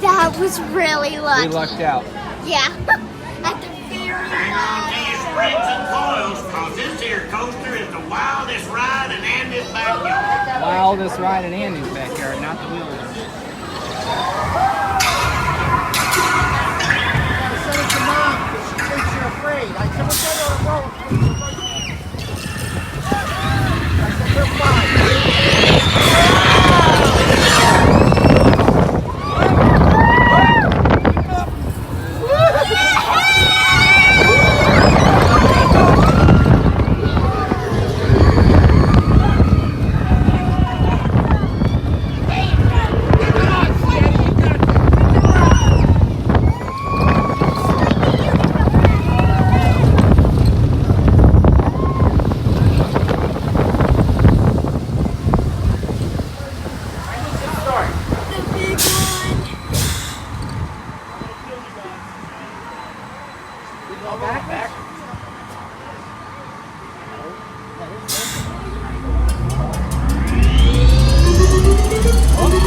That was really lucky. We lucked out. Yeah. At the very Hang on to your springs and coils, cause this here coaster is the wildest ride in Andy's backyard. Wildest ride in Andy's backyard, not the wheeler. I said it to Mom because she thinks you're afraid. I said, we'll go to a roller coaster. I said, we're fine.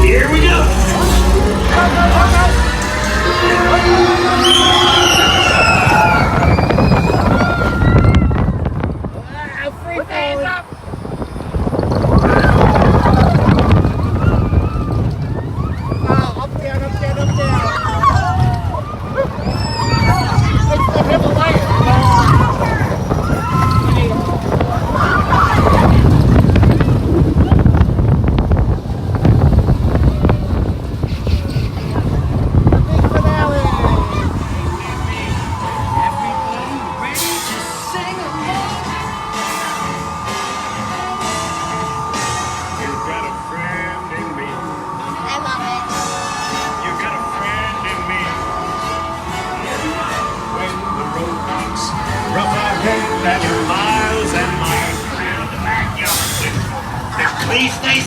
Here we go. Free falling. Up, down, up, down, up, down. It's the Himalaya. I love it. You got a friend in me. When the road knocks rough ahead and you're miles and miles around the backyard, please stay